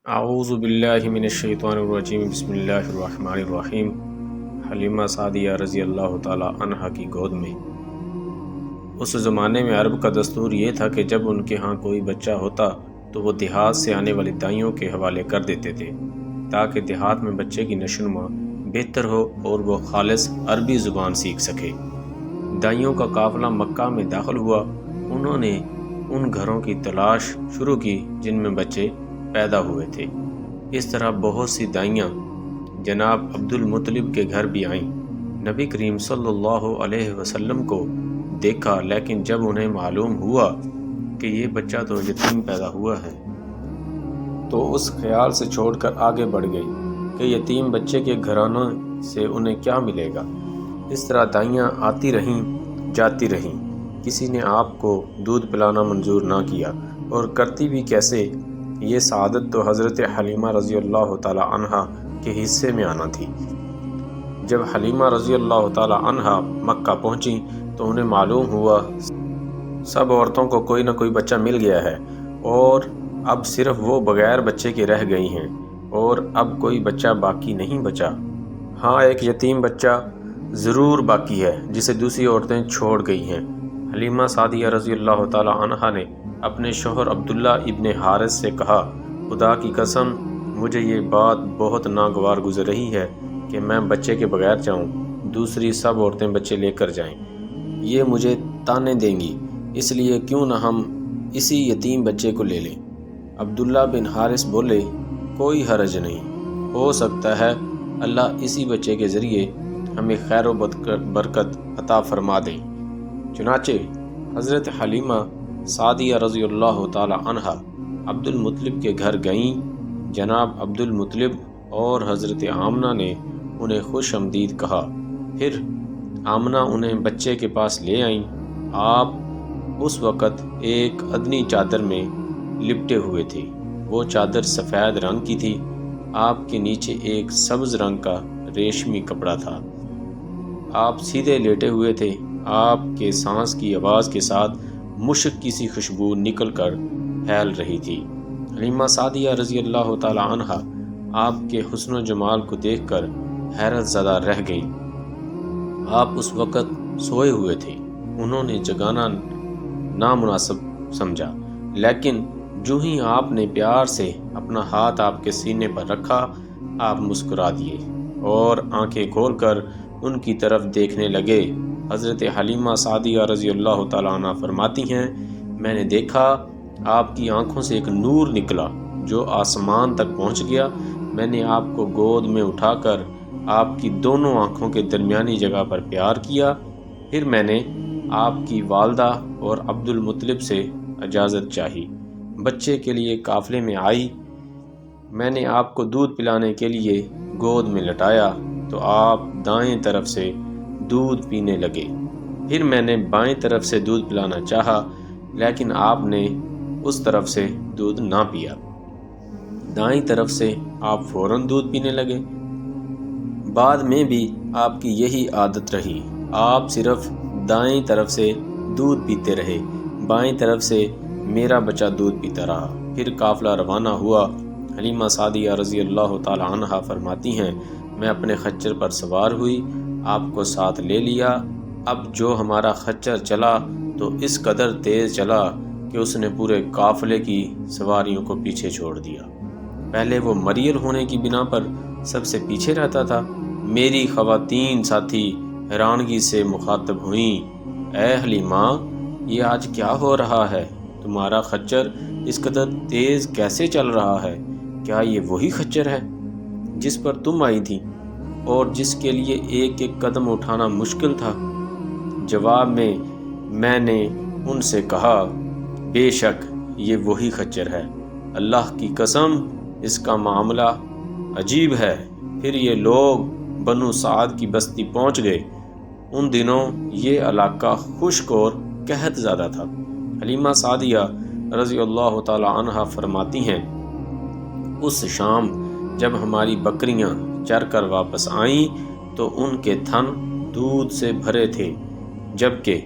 اعوذ باللہ من الشیطان الرجیم بسم اللہ الرحمن الرحیم۔ حلیمہ سعدیہ رضی اللہ تعالی عنہا کی گود میں۔ اس زمانے میں عرب کا دستور یہ تھا کہ جب ان کے ہاں کوئی بچہ ہوتا تو وہ دیہات سے آنے والی دائیوں کے حوالے کر دیتے تھے تاکہ دیہات میں بچے کی نشوونما بہتر ہو اور وہ خالص عربی زبان سیکھ سکے۔ دائیوں کا قافلہ مکہ میں داخل ہوا۔ انہوں نے ان گھروں کی تلاش شروع کی جن میں بچے پیدا ہوئے تھے۔ اس طرح بہت سی دائیاں جناب عبد المطلب کے گھر بھی آئیں۔ نبی کریم صلی اللہ علیہ وسلم کو دیکھا، لیکن جب انہیں معلوم ہوا کہ یہ بچہ تو یتیم پیدا ہوا ہے تو اس خیال سے چھوڑ کر آگے بڑھ گئی کہ یتیم بچے کے گھرانوں سے انہیں کیا ملے گا۔ اس طرح دائیاں آتی رہیں جاتی رہیں، کسی نے آپ کو دودھ پلانا منظور نہ کیا، اور کرتی بھی کیسے، یہ سعادت تو حضرت حلیمہ رضی اللہ تعالی عنہا کے حصے میں آنا تھی۔ جب حلیمہ رضی اللہ تعالی عنہا مکہ پہنچی تو انہیں معلوم ہوا سب عورتوں کو کوئی نہ کوئی بچہ مل گیا ہے، اور اب صرف وہ بغیر بچے کے رہ گئی ہیں، اور اب کوئی بچہ باقی نہیں بچا۔ ہاں، ایک یتیم بچہ ضرور باقی ہے جسے دوسری عورتیں چھوڑ گئی ہیں۔ حلیمہ سعدیہ رضی اللہ تعالی عنہا نے اپنے شوہر عبداللہ ابن حارث سے کہا، خدا کی قسم مجھے یہ بات بہت ناگوار گزر رہی ہے کہ میں بچے کے بغیر جاؤں، دوسری سب عورتیں بچے لے کر جائیں، یہ مجھے طعنے دیں گی، اس لیے کیوں نہ ہم اسی یتیم بچے کو لے لیں۔ عبداللہ بن حارث بولے، کوئی حرج نہیں، ہو سکتا ہے اللہ اسی بچے کے ذریعے ہمیں خیر و برکت عطا فرما دیں۔ چنانچہ حضرت حلیمہ سعدیہ رضی اللہ تعالی عنہا عبد المطلب کے گھر گئیں۔ جناب عبد المطلب اور حضرت آمنہ نے انہیں خوش آمدید کہا۔ پھر آمنہ انہیں بچے کے پاس لے آئیں۔ آپ اس وقت ایک ادنی چادر میں لپٹے ہوئے تھے، وہ چادر سفید رنگ کی تھی، آپ کے نیچے ایک سبز رنگ کا ریشمی کپڑا تھا، آپ سیدھے لیٹے ہوئے تھے، آپ کے سانس کی آواز کے ساتھ مشک کی سی خوشبو نکل کر پھیل رہی تھی۔ حلیمہ سعدیہ رضی اللہ تعالی عنہا آپ کے حسن و جمال کو دیکھ کر حیرت زدہ رہ گئیں۔ آپ اس وقت سوئے ہوئے تھے، انہوں نے جگانا نامناسب سمجھا، لیکن جو ہی آپ نے پیار سے اپنا ہاتھ آپ کے سینے پر رکھا، آپ مسکرا دیے اور آنکھیں کھول کر ان کی طرف دیکھنے لگے۔ حضرت حلیمہ سعدیہ رضی اللہ تعالیٰ عنہ فرماتی ہیں، میں نے دیکھا آپ کی آنکھوں سے ایک نور نکلا جو آسمان تک پہنچ گیا۔ میں نے آپ کو گود میں اٹھا کر آپ کی دونوں آنکھوں کے درمیانی جگہ پر پیار کیا، پھر میں نے آپ کی والدہ اور عبد المطلب سے اجازت چاہی، بچے کے لیے قافلے میں آئی، میں نے آپ کو دودھ پلانے کے لیے گود میں لٹایا تو آپ دائیں طرف سے دودھ پینے لگے، پھر میں نے بائیں طرف سے دودھ پلانا چاہا، لیکن آپ نے اس طرف سے دودھ نہ پیا، دائیں طرف سے آپ فوراً دودھ پینے لگے۔ بعد میں بھی آپ کی یہی عادت رہی، آپ صرف دائیں طرف سے دودھ پیتے رہے، بائیں طرف سے میرا بچہ دودھ پیتا رہا۔ پھر قافلہ روانہ ہوا۔ حلیمہ سعدیہ رضی اللہ تعالی عنہا فرماتی ہیں، میں اپنے خچر پر سوار ہوئی، آپ کو ساتھ لے لیا۔ اب جو ہمارا خچر چلا تو اس قدر تیز چلا کہ اس نے پورے قافلے کی سواریوں کو پیچھے چھوڑ دیا۔ پہلے وہ مریل ہونے کی بنا پر سب سے پیچھے رہتا تھا۔ میری خواتین ساتھی حیرانگی سے مخاطب ہوئیں، اے حلیمہ، یہ آج کیا ہو رہا ہے؟ تمہارا خچر اس قدر تیز کیسے چل رہا ہے؟ کیا یہ وہی خچر ہے جس پر تم آئی تھی اور جس کے لیے ایک ایک قدم اٹھانا مشکل تھا؟ جواب میں نے ان سے کہا، بے شک یہ وہی خچر ہے، اللہ کی قسم اس کا معاملہ عجیب ہے۔ پھر یہ لوگ بنو سعد کی بستی پہنچ گئے۔ ان دنوں یہ علاقہ خشک اور قحط زیادہ تھا۔ حلیمہ سعدیہ رضی اللہ تعالی عنہا فرماتی ہیں، اس شام جب ہماری بکریاں چر کر واپس آئیں تو ان کے تھن دودھ سے بھرے تھے، جبکہ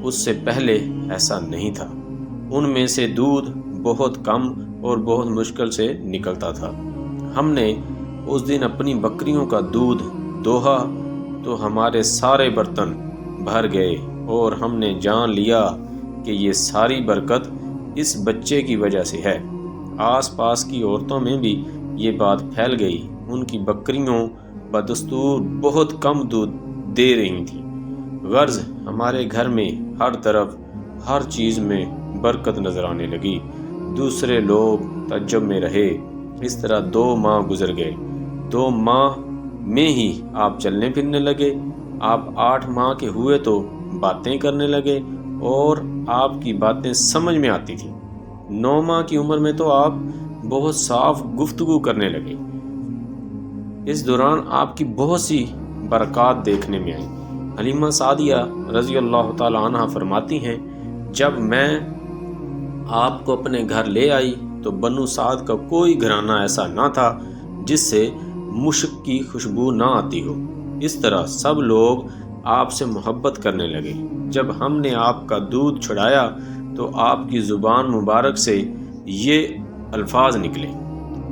اس سے پہلے ایسا نہیں تھا۔ ان میں سے دودھ بہت کم اور بہت مشکل سے نکلتا تھا۔ ہم نے اس دن اپنی بکریوں کا دودھ دوہا تو ہمارے سارے برتن بھر گئے اور ہم نے جان لیا کہ یہ ساری برکت اس بچے کی وجہ سے ہے۔ آس پاس کی عورتوں میں بھی یہ بات پھیل گئی۔ ان کی بکریوں بدستور بہت کم دودھ دے رہی تھیں۔ غرض ہمارے گھر میں ہر طرف ہر چیز میں برکت نظر آنے لگی۔ دوسرے لوگ تعجب میں رہے۔ اس طرح 2 ماہ گزر گئے۔ 2 ماہ میں ہی آپ چلنے پھرنے لگے۔ آپ 8 ماہ کے ہوئے تو باتیں کرنے لگے اور آپ کی باتیں سمجھ میں آتی تھیں۔ 9 ماہ کی عمر میں تو آپ بہت صاف گفتگو کرنے لگے۔ اس دوران آپ کی بہت سی برکات دیکھنے میں آئیں۔ حلیمہ سعدیہ رضی اللہ تعالی عنہ فرماتی ہیں، جب میں آپ کو اپنے گھر لے آئی تو بنو سعد کا کوئی گھرانہ ایسا نہ تھا جس سے مشک کی خوشبو نہ آتی ہو۔ اس طرح سب لوگ آپ سے محبت کرنے لگے۔ جب ہم نے آپ کا دودھ چھڑایا تو آپ کی زبان مبارک سے یہ الفاظ نکلے،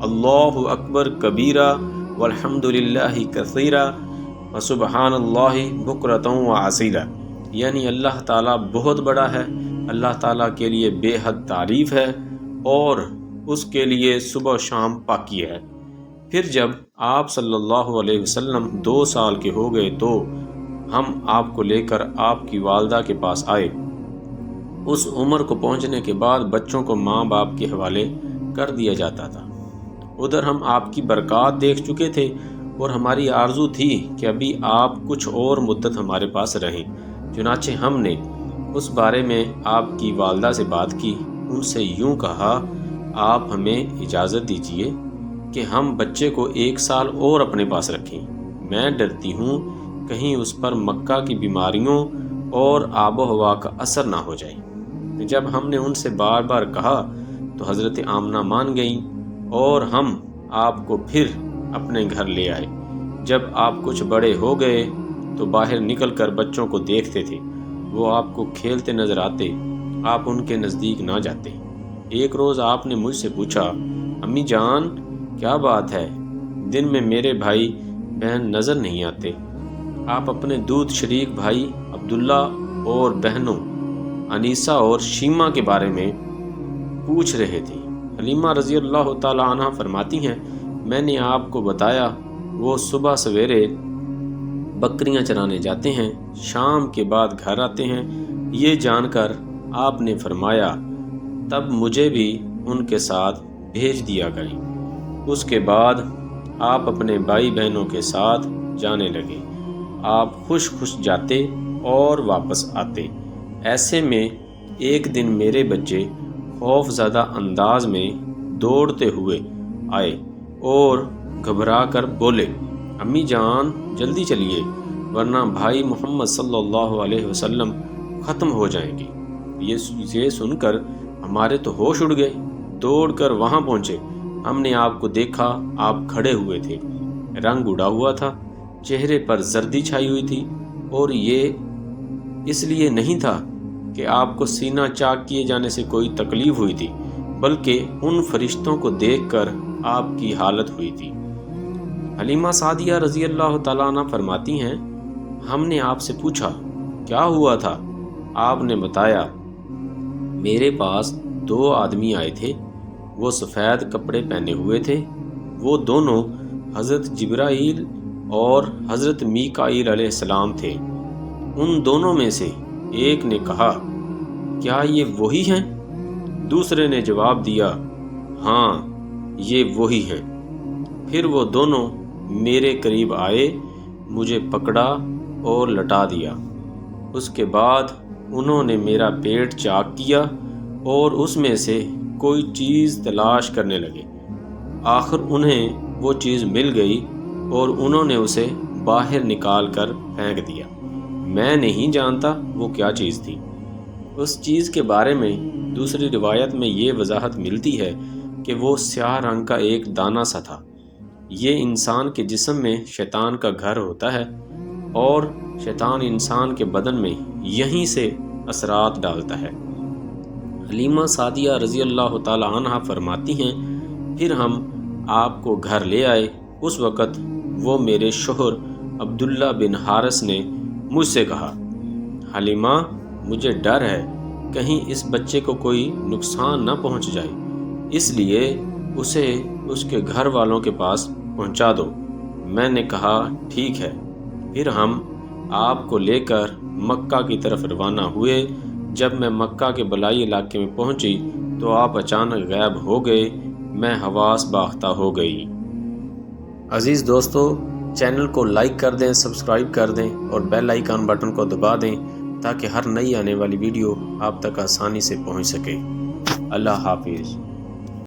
اللہ اکبر کبیرہ والحمد للہ کثیرہ وسبحان اللہ بکرۃ وعصیلہ، یعنی اللہ تعالیٰ بہت بڑا ہے، اللہ تعالیٰ کے لیے بے حد تعریف ہے اور اس کے لیے صبح و شام پاکی ہے۔ پھر جب آپ صلی اللہ علیہ وسلم 2 سال کے ہو گئے تو ہم آپ کو لے کر آپ کی والدہ کے پاس آئے۔ اس عمر کو پہنچنے کے بعد بچوں کو ماں باپ کے حوالے کر دیا جاتا تھا۔ ادھر ہم آپ کی برکات دیکھ چکے تھے اور ہماری آرزو تھی کہ ابھی آپ کچھ اور مدت ہمارے پاس رہیں۔ چنانچہ ہم نے اس بارے میں آپ کی والدہ سے بات کی۔ ان سے یوں کہا، آپ ہمیں اجازت دیجیے کہ ہم بچے کو 1 سال اور اپنے پاس رکھیں۔ میں ڈرتی ہوں کہیں اس پر مکہ کی بیماریوں اور آب و ہوا کا اثر نہ ہو جائے۔ جب ہم نے ان سے بار بار کہا تو حضرت آمنہ مان گئیں اور ہم آپ کو پھر اپنے گھر لے آئے۔ جب آپ کچھ بڑے ہو گئے تو باہر نکل کر بچوں کو دیکھتے تھے، وہ آپ کو کھیلتے نظر آتے، آپ ان کے نزدیک نہ جاتے۔ ایک روز آپ نے مجھ سے پوچھا، امی جان کیا بات ہے، دن میں میرے بھائی بہن نظر نہیں آتے؟ آپ اپنے دودھ شریک بھائی عبداللہ اور بہنوں انیسہ اور شیمہ کے بارے میں پوچھ رہے تھے۔ حلیمہ رضی اللہ تعالی عنہ فرماتی ہیں، میں نے آپ کو بتایا وہ صبح سویرے بکریاں چرانے جاتے ہیں، شام کے بعد گھر آتے ہیں۔ یہ جان کر آپ نے فرمایا، تب مجھے بھی ان کے ساتھ بھیج دیا کریں۔ اس کے بعد آپ اپنے بھائی بہنوں کے ساتھ جانے لگے۔ آپ خوش خوش جاتے اور واپس آتے۔ ایسے میں ایک دن میرے بچے خوف زدہ انداز میں دوڑتے ہوئے آئے اور گھبرا کر بولے، امی جان جلدی چلیے ورنہ بھائی محمد صلی اللہ علیہ وسلم ختم ہو جائیں گے۔ یہ سن کر ہمارے تو ہوش اڑ گئے۔ دوڑ کر وہاں پہنچے۔ ہم نے آپ کو دیکھا، آپ کھڑے ہوئے تھے، رنگ اڑا ہوا تھا، چہرے پر زردی چھائی ہوئی تھی، اور یہ اس لیے نہیں تھا کہ آپ کو سینہ چاک کیے جانے سے کوئی تکلیف ہوئی تھی، بلکہ ان فرشتوں کو دیکھ کر آپ کی حالت ہوئی تھی۔ حلیمہ سعدیہ رضی اللہ تعالیٰ عنہ فرماتی ہیں، ہم نے آپ سے پوچھا کیا ہوا تھا؟ آپ نے بتایا، میرے پاس 2 آدمی آئے تھے، وہ سفید کپڑے پہنے ہوئے تھے، وہ دونوں حضرت جبرائیل اور حضرت میکائیل علیہ السلام تھے۔ ان دونوں میں سے ایک نے کہا، کیا یہ وہی ہیں؟ دوسرے نے جواب دیا، ہاں یہ وہی ہیں۔ پھر وہ دونوں میرے قریب آئے، مجھے پکڑا اور لٹا دیا۔ اس کے بعد انہوں نے میرا پیٹ چاک کیا اور اس میں سے کوئی چیز تلاش کرنے لگے۔ آخر انہیں وہ چیز مل گئی اور انہوں نے اسے باہر نکال کر پھینک دیا۔ میں نہیں جانتا وہ کیا چیز تھی۔ اس چیز کے بارے میں دوسری روایت میں یہ وضاحت ملتی ہے کہ وہ سیاہ رنگ کا ایک دانہ سا تھا۔ یہ انسان کے جسم میں شیطان کا گھر ہوتا ہے اور شیطان انسان کے بدن میں یہیں سے اثرات ڈالتا ہے۔ حلیمہ سعدیہ رضی اللہ تعالی عنہ فرماتی ہیں پھر ہم آپ کو گھر لے آئے۔ اس وقت وہ میرے شوہر عبداللہ بن حارث نے مجھ سے کہا، حلیمہ مجھے ڈر ہے کہیں اس بچے کو کوئی نقصان نہ پہنچ جائے، اس لیے اسے اس کے گھر والوں کے پاس پہنچا دو۔ میں نے کہا ٹھیک ہے۔ پھر ہم آپ کو لے کر مکہ کی طرف روانہ ہوئے۔ جب میں مکہ کے بلائی علاقے میں پہنچی تو آپ اچانک غائب ہو گئے۔ میں حواس باختہ ہو گئی۔ عزیز دوستو، چینل کو لائک کر دیں، سبسکرائب کر دیں اور بیل آئیکن بٹن کو دبا دیں تاکہ ہر نئی آنے والی ویڈیو آپ تک آسانی سے پہنچ سکے۔ اللہ حافظ۔